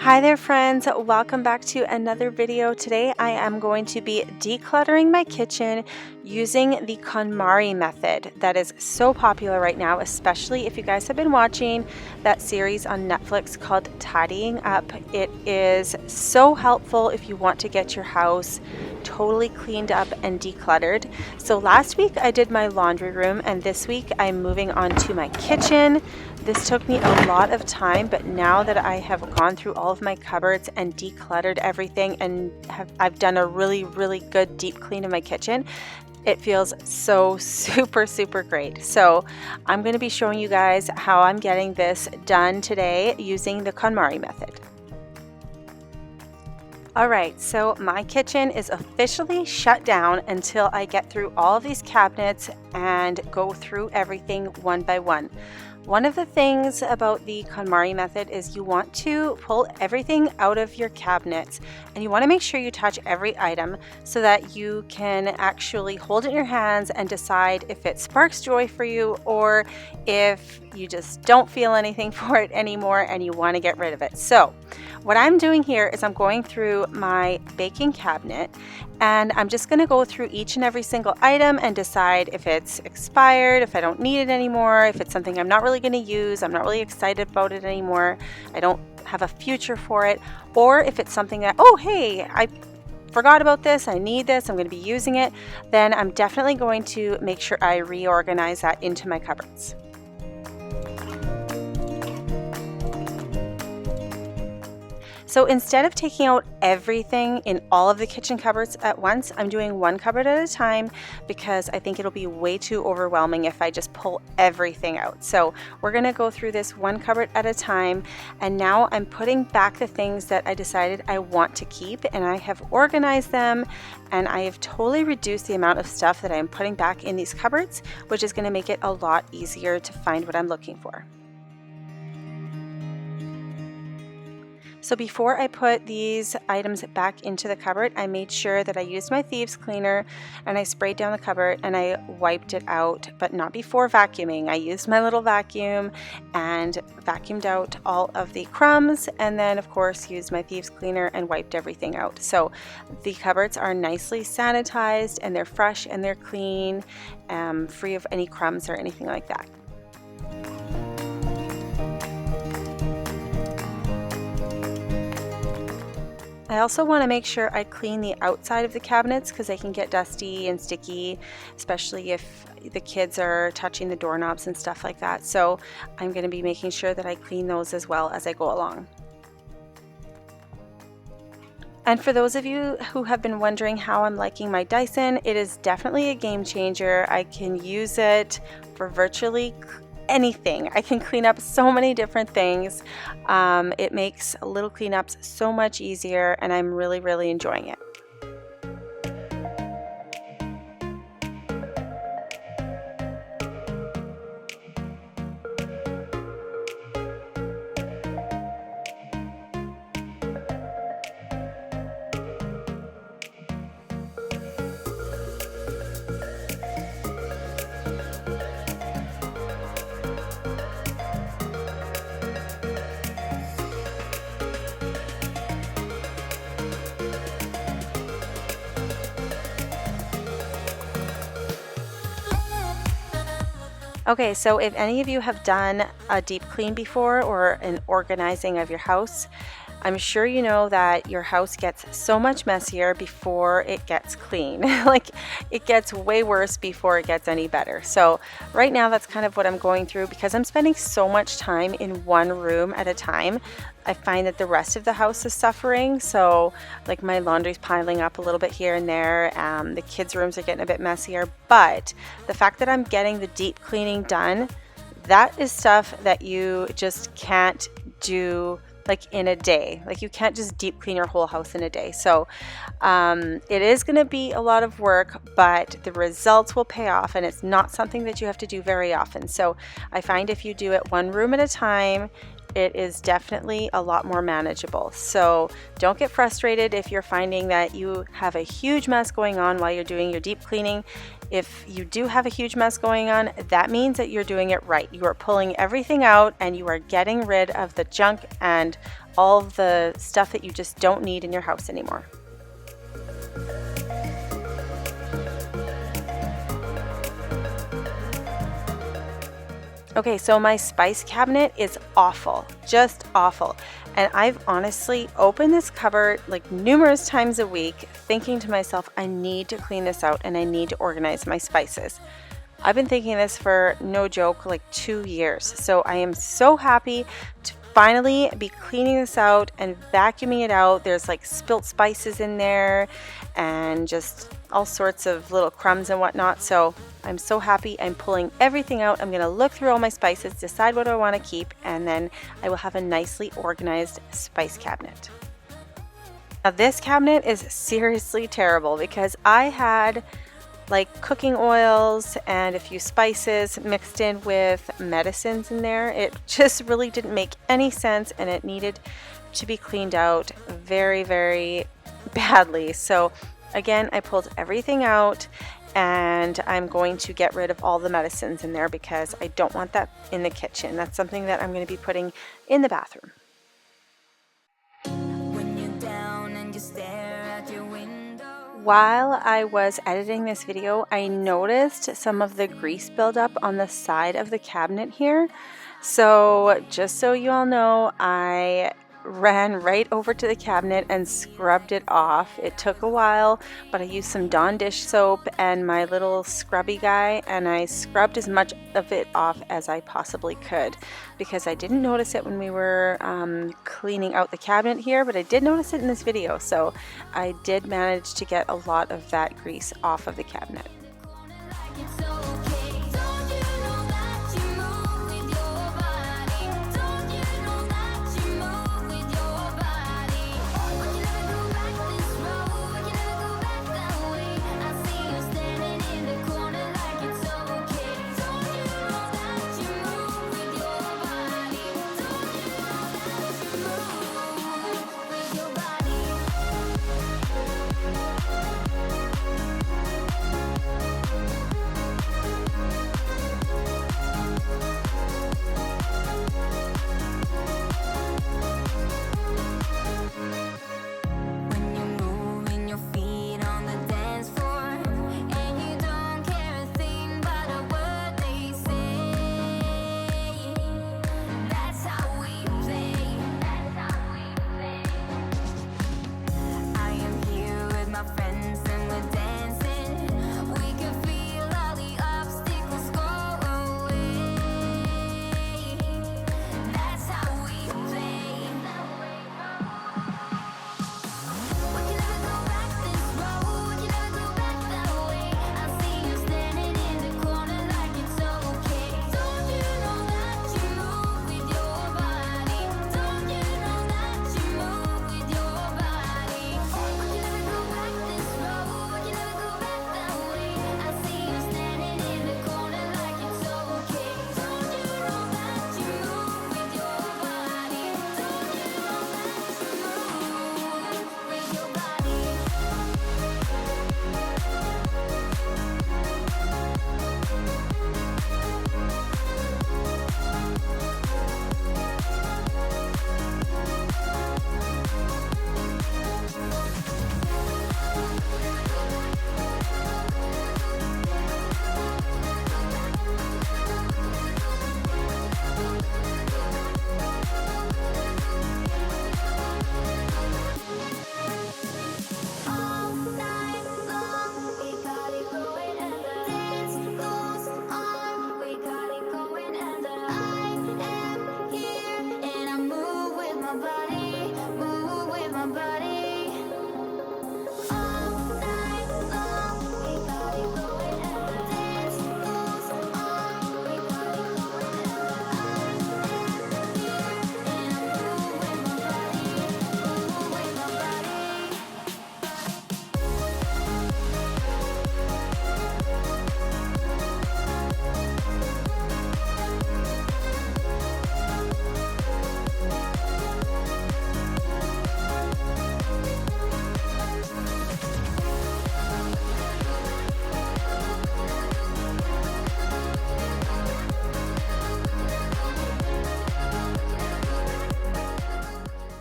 Hi there friends, welcome back to another video. Today I am going to be decluttering my kitchen using the KONMARI method that is so popular right now, especially if you guys have been watching that series on Netflix called Tidying Up. It is so helpful if you want to get your house totally cleaned up and decluttered. So last week I did my laundry room and this week I'm moving on to my kitchen. This took me a lot of time, but now that I have gone through all of my cupboards and decluttered everything and I've done a really good deep clean of my kitchen, it feels so super great. So I'm going to be showing you guys how I'm getting this done today using the KONMARI method. Alright, so my kitchen is officially shut down until I get through all of these cabinets and go through everything one by one. One of the things about the KONMARI method is you want to pull everything out of your cabinets and you want to make sure you touch every item so that you can actually hold it in your hands and decide if it sparks joy for you or if you just don't feel anything for it anymore and you want to get rid of it. So what I'm doing here is I'm going through my baking cabinet and I'm just going to go through each and every single item and decide if it's expired, if I don't need it anymore, if it's something I'm not really going to use, I'm not really excited about it anymore, I don't have a future for it, or if it's something that, oh hey, I forgot about this, I need this, I'm going to be using it, then I'm definitely going to make sure I reorganize that into my cupboards. So instead of taking out everything in all of the kitchen cupboards at once, I'm doing one cupboard at a time because I think it'll be way too overwhelming if I just pull everything out. So we're going to go through this one cupboard at a time, and now I'm putting back the things that I decided I want to keep, and I have organized them and I have totally reduced the amount of stuff that I'm putting back in these cupboards, which is going to make it a lot easier to find what I'm looking for. So before I put these items back into the cupboard, I made sure that I used my Thieves cleaner and I sprayed down the cupboard and I wiped it out, but not before vacuuming. I used my little vacuum and vacuumed out all of the crumbs, and then of course used my Thieves cleaner and wiped everything out. So the cupboards are nicely sanitized and they're fresh and they're clean, free of any crumbs or anything like that. I also want to make sure I clean the outside of the cabinets because they can get dusty and sticky, especially if the kids are touching the doorknobs and stuff like that. So I'm going to be making sure that I clean those as well as I go along. And for those of you who have been wondering how I'm liking my Dyson, it is definitely a game changer. I can use it for virtually anything. I can clean up so many different things. It makes little cleanups so much easier and I'm really enjoying it. Okay, so if any of you have done a deep clean before or an organizing of your house, I'm sure you know that your house gets so much messier before it gets clean. Like it gets way worse before it gets any better. So right now that's kind of what I'm going through because I'm spending so much time in one room at a time. I find that the rest of the house is suffering. So like my laundry's piling up a little bit here and there. The kids' rooms are getting a bit messier, but the fact that I'm getting the deep cleaning done, that is stuff that you just can't do like in a day. Like you can't just deep clean your whole house in a day. So it is going to be a lot of work, but the results will pay off and it's not something that you have to do very often. So I find if you do it one room at a time it is definitely a lot more manageable. So don't get frustrated if you're finding that you have a huge mess going on while you're doing your deep cleaning. If you do have a huge mess going on, that means that you're doing it right. You are pulling everything out and you are getting rid of the junk and all of the stuff that you just don't need in your house anymore. Okay, so my spice cabinet is awful, just awful. And I've honestly opened this cupboard like numerous times a week, thinking to myself, I need to clean this out and I need to organize my spices. I've been thinking this for no joke, like 2 years. So I am so happy to finally be cleaning this out and vacuuming it out. There's like spilt spices in there and just all sorts of little crumbs and whatnot. So I'm so happy. I'm pulling everything out. I'm going to look through all my spices, decide what I want to keep, and then I will have a nicely organized spice cabinet. Now this cabinet is seriously terrible because I had like cooking oils and a few spices mixed in with medicines in there. It just really didn't make any sense and it needed to be cleaned out very, very badly. So again, I pulled everything out and I'm going to get rid of all the medicines in there because I don't want that in the kitchen. That's something that I'm going to be putting in the bathroom. While I was editing this video, I noticed some of the grease buildup on the side of the cabinet here. So just so you all know, I ran right over to the cabinet and scrubbed it off. It took a while, but I used some Dawn dish soap and my little scrubby guy, and I scrubbed as much of it off as I possibly could because I didn't notice it when we were cleaning out the cabinet here, but I did notice it in this video. So I did manage to get a lot of that grease off of the cabinet.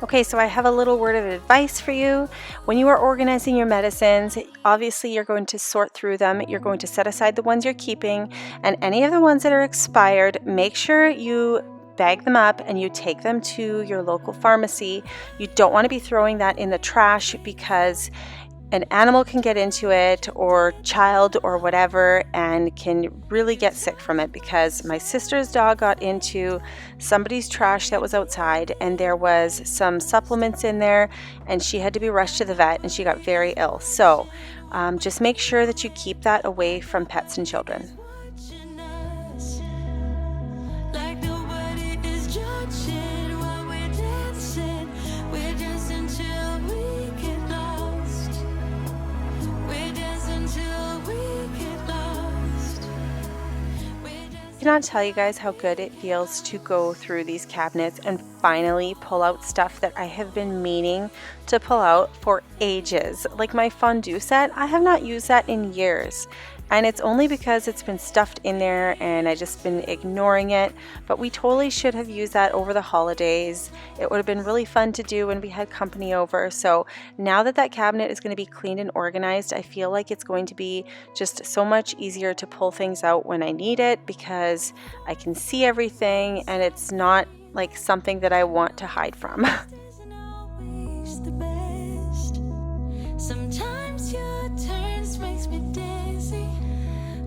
Okay, so I have a little word of advice for you. When you are organizing your medicines, obviously you're going to sort through them. You're going to set aside the ones you're keeping, and any of the ones that are expired, make sure you bag them up and you take them to your local pharmacy. You don't want to be throwing that in the trash because an animal can get into it, or child or whatever, and can really get sick from it, because my sister's dog got into somebody's trash that was outside and there was some supplements in there and she had to be rushed to the vet and she got very ill. So just make sure that you keep that away from pets and children. I cannot tell you guys how good it feels to go through these cabinets and finally pull out stuff that I have been meaning to pull out for ages. Like my fondue set, I have not used that in years. And it's only because it's been stuffed in there and I just been ignoring it. But we totally should have used that over the holidays. It would have been really fun to do when we had company over. So now that that cabinet is going to be cleaned and organized, I feel like it's going to be just so much easier to pull things out when I need it, because I can see everything and it's not like something that I want to hide from. Sometimes your turns makes me dizzy,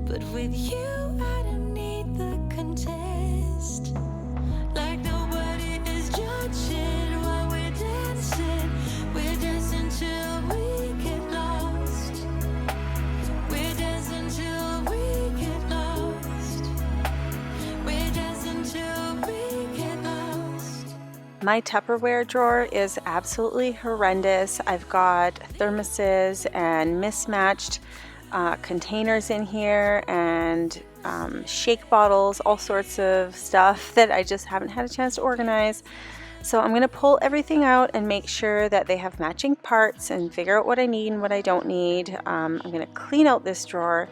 but with you I don't need the contest. Like nobody is judging while we're dancing till we get lost. We're dancing till we get lost. We're dancing till we get lost. My Tupperware drawer is absolutely horrendous. I've got thermoses and mismatched containers in here, and shake bottles, all sorts of stuff that I just haven't had a chance to organize. So I'm going to pull everything out and make sure that they have matching parts and figure out what I need and what I don't need. I'm going to clean out this drawer,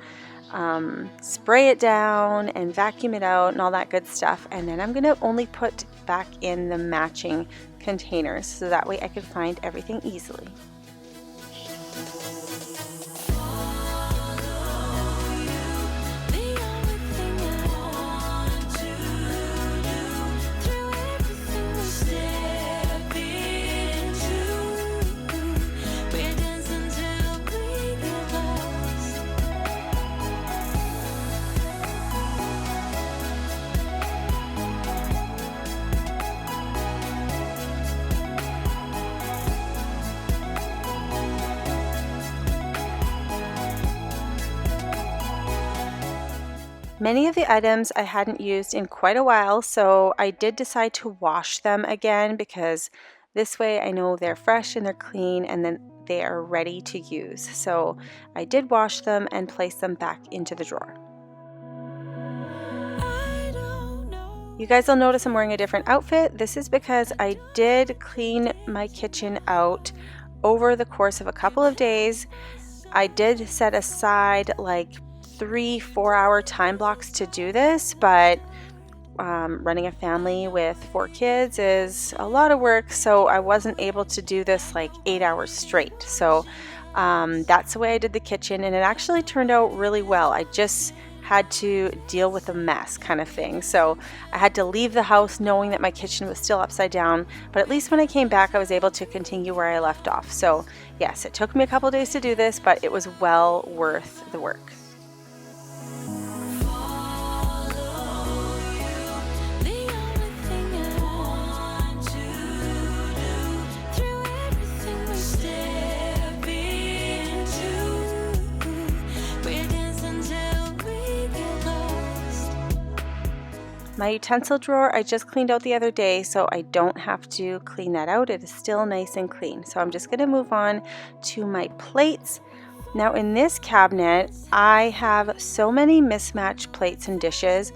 spray it down and vacuum it out and all that good stuff, and then I'm going to only put back in the matching containers so that way I can find everything easily. Many of the items I hadn't used in quite a while, so I did decide to wash them again, because this way I know they're fresh and they're clean and then they are ready to use. So I did wash them and place them back into the drawer. You guys will notice I'm wearing a different outfit. This is because I did clean my kitchen out over the course of a couple of days. I did set aside like 3-4 hour time blocks to do this, but running a family with 4 kids is a lot of work, so I wasn't able to do this like 8 hours straight. So that's the way I did the kitchen, and it actually turned out really well. I just had to deal with a mess kind of thing. So I had to leave the house knowing that my kitchen was still upside down, but at least when I came back I was able to continue where I left off. So yes, it took me a couple days to do this, but it was well worth the work. My utensil drawer I just cleaned out the other day, so I don't have to clean that out. It is still nice and clean. So I'm just going to move on to my plates. Now in this cabinet, I have so many mismatched plates and dishes,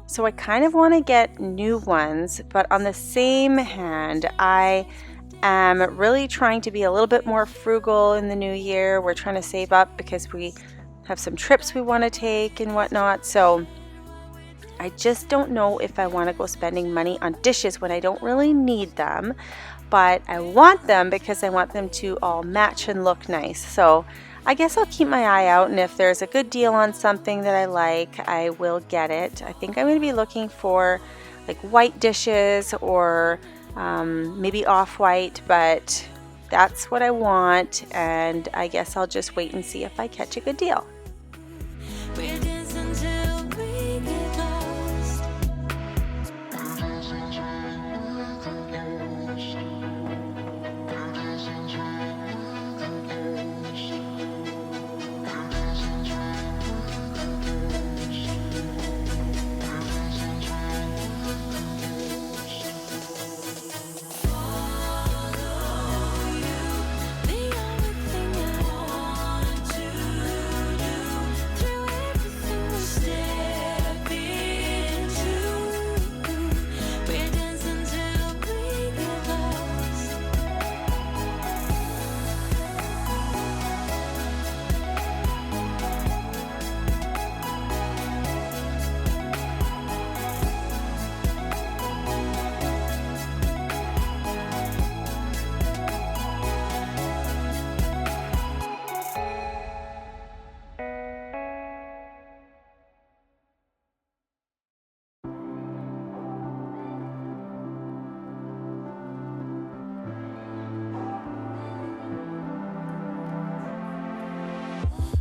so I kind of want to get new ones, but on the same hand, I am really trying to be a little bit more frugal in the new year. We're trying to save up because we have some trips we want to take and whatnot, so I just don't know if I want to go spending money on dishes when I don't really need them. but I want them because I want them to all match and look nice. So I guess I'll keep my eye out, and if there's a good deal on something that I like, I will get it. I think I'm going to be looking for like white dishes or maybe off-white, but that's what I want, and I guess I'll just wait and see if I catch a good deal. We're dancing till we get lost.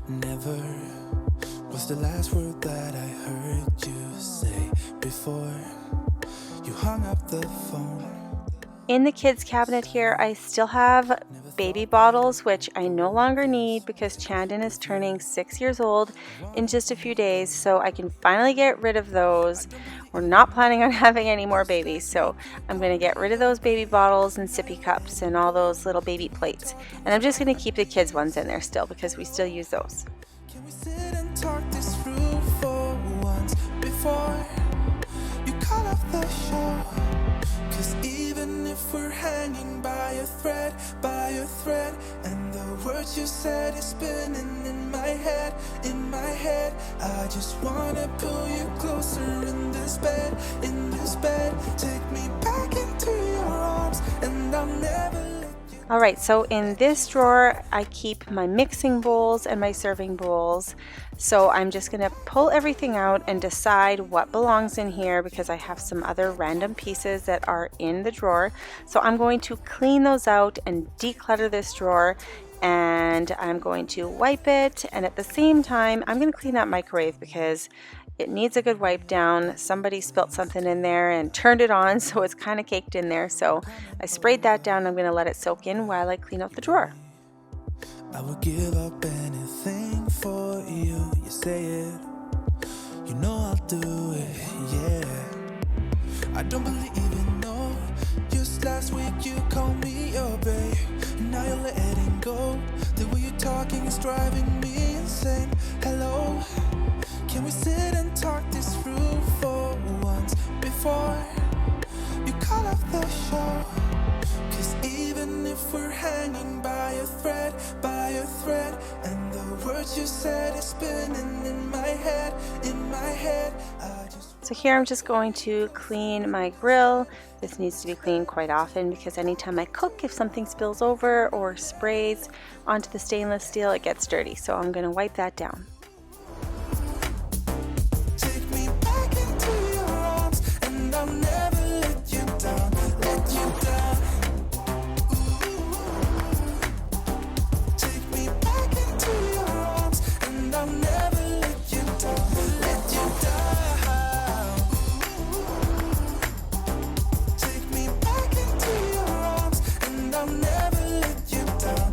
Never was the last word that I heard you say before you hung up the phone. In the kids cabinet here, I still have baby bottles, which I no longer need because Chandon is turning 6 years old in just a few days, so I can finally get rid of those. We're not planning on having any more babies, so I'm going to get rid of those baby bottles and sippy cups and all those little baby plates. And I'm just going to keep the kids ones in there still because we still use those. Can we sit and talk this through for once before you call off the show? 'Cause even if we're hanging by a thread, and the words you said is spinning in my head, I just wanna pull you closer in this bed, take me back into your arms, and I'll never let you. Alright, so in this drawer I keep my mixing bowls and my serving bowls. So I'm just going to pull everything out and decide what belongs in here because I have some other random pieces that are in the drawer. So I'm going to clean those out and declutter this drawer, and I'm going to wipe it, and at the same time I'm going to clean that microwave because it needs a good wipe down. Somebody spilt something in there and turned it on, so it's kind of caked in there. So I sprayed that down. I'm going to let it soak in while I clean out the drawer. I would give up anything for you. You say it, you know I'll do it, yeah. I don't believe in no. Just last week you called me your babe, and now you're letting go. The way you're talking is driving me insane. Hello, can we sit and talk this through for once before you call off the show? 'Cause even if we're hanging by a thread, and the words you said is spinning in my head, I just. So here I'm just going to clean my grill. This needs to be cleaned quite often because anytime I cook, if something spills over or sprays onto the stainless steel, it gets dirty. So I'm going to wipe that down. Take me back into your arms, and I'll never let you down, Take me back into your arms, and I'll never let you down, Take me back into your arms, and I'll never let you down,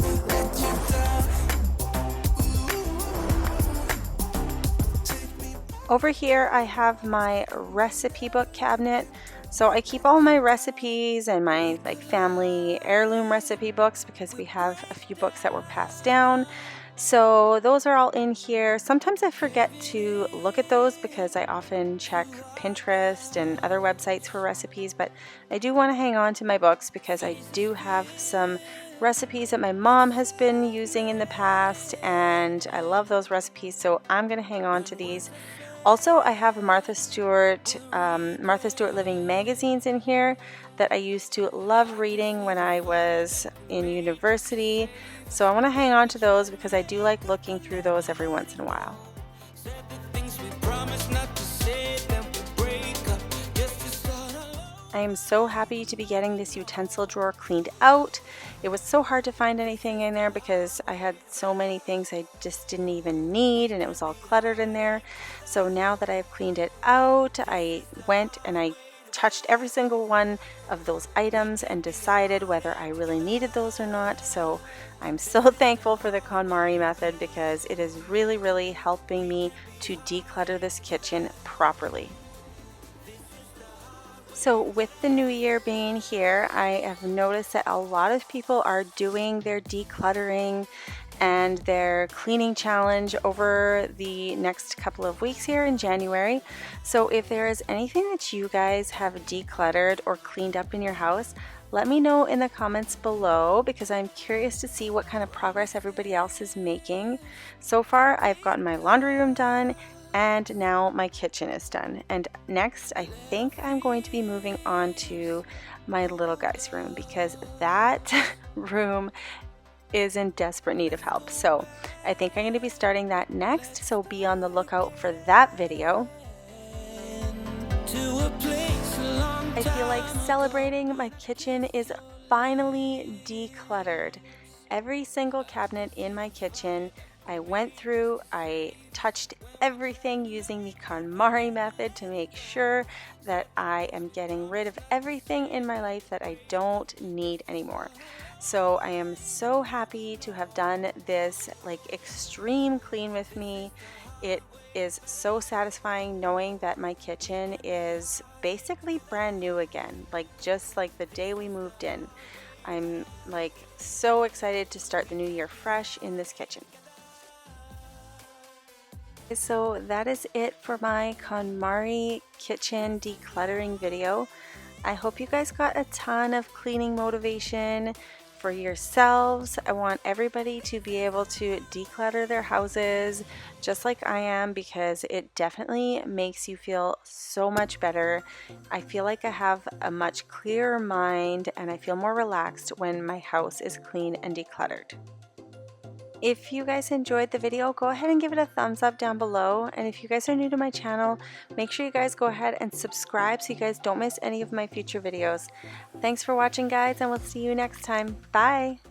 Over here I have my recipe book cabinet. So I keep all my recipes and my family heirloom recipe books because we have a few books that were passed down. So those are all in here. Sometimes I forget to look at those because I often check Pinterest and other websites for recipes, but I do want to hang on to my books because I do have some recipes that my mom has been using in the past, and I love those recipes, so I'm going to hang on to these. Also, I have Martha Stewart Living magazines in here that I used to love reading when I was in university. So I want to hang on to those because I do like looking through those every once in a while. I am so happy to be getting this utensil drawer cleaned out. It was so hard to find anything in there because I had so many things I just didn't even need and it was all cluttered in there. So now that I've cleaned it out, I went and I touched every single one of those items and decided whether I really needed those or not. So I'm so thankful for the KONMARI method because it is really helping me to declutter this kitchen properly. So with the new year being here, I have noticed that a lot of people are doing their decluttering and their cleaning challenge over the next couple of weeks here in January. So if there is anything that you guys have decluttered or cleaned up in your house, let me know in the comments below because I'm curious to see what kind of progress everybody else is making. So far, I've gotten my laundry room done and now my kitchen is done. And next, I think I'm going to be moving on to my little guy's room because that room is in desperate need of help. So I think I'm going to be starting that next. So be on the lookout for that video. I feel like celebrating. My kitchen is finally decluttered. Every single cabinet in my kitchen, I went through, I touched everything using the KONMARI method to make sure that I am getting rid of everything in my life that I don't need anymore. So I am so happy to have done this like extreme clean with me. It is so satisfying knowing that my kitchen is basically brand new again, like just like the day we moved in. I'm like so excited to start the new year fresh in this kitchen. So that is it for my KONMARI kitchen decluttering video. I hope you guys got a ton of cleaning motivation for yourselves. I want everybody to be able to declutter their houses just like I am because it definitely makes you feel so much better. I feel like I have a much clearer mind and I feel more relaxed when my house is clean and decluttered. If you guys enjoyed the video, go ahead and give it a thumbs up down below. And if you guys are new to my channel, make sure you guys go ahead and subscribe so you guys don't miss any of my future videos. Thanks for watching, guys, and we'll see you next time. Bye!